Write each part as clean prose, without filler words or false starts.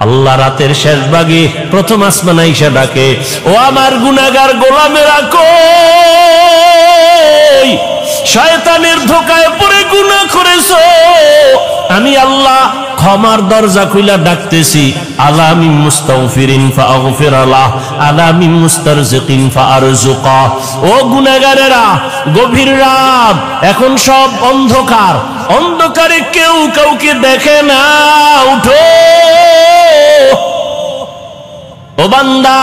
আল্লাহ রাতের শেষ ভাগে প্রথম আসমান আইসা ডাকে, ও আমার গুনাহগার গোলামেরা কই? শয়তানের ধোঁকায় পড়ে গুনাহ করেছো, আমি আল্লাহ ক্ষমার দরজা খুইলা ডাকতেছি। আলা মিন মুস্তাগফিরিন ফাগফির লাহ, আলা মিন মুস্তারজিকিন ফারজুকা। ও গুনাহগারেরা, গভীর রাত, এখন সব অন্ধকার, অন্ধকারে কেউ কাউকে দেখে না, উঠো। ও বান্দা,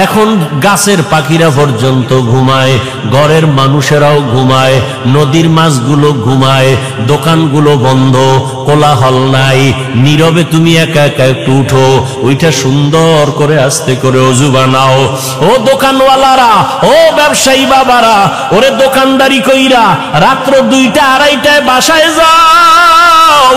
এখন গাছের পাখিরা পর্যন্ত ঘুমায়, ঘরের মানুষেরাও ঘুমায়, নদীর মাছগুলো ঘুমায়, দোকানগুলো বন্ধ, কোলাহল নাই, নীরবে তুমি একা একা একটু উঠো, ওইটা সুন্দর করে আস্তে করে ওযু বানাও। ও দোকানওয়ালারা, ও ব্যবসায়ী বাবারা, ওরে দোকানদারি কইরা রাত্র 2টা 2:30টায় বাসায় যাও,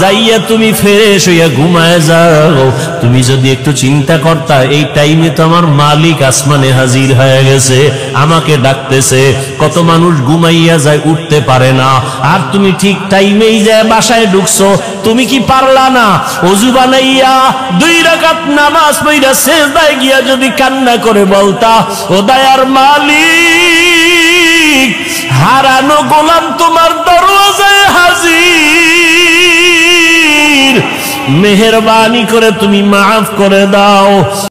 যাইয়া তুমি ফ্রেশ হইয়া ঘুমায় যাও। তুমি যদি একটু চিন্তা করতা, এই টাইমে তো আমার মালিক আসমানে হাজির হয়ে গেছে, আমাকে ডাকতেছে। কত মানুষ ঘুমাইয়া যায়, উঠতে পারে না, আর তুমি ঠিক টাইমেই যায় বাসায় ঢুকছো। তুমি কি পারলা না ওযু বানাইয়া 2 রাকাত নামাজ পড়া সিজদায় গিয়া যদি কান্না করে বলতা, ও দয়ার মালিক, হারানো গোলাম তোমার দরওয়াজায় হাজির, মেহেরবানি করে তুমি মাফ করে দাও।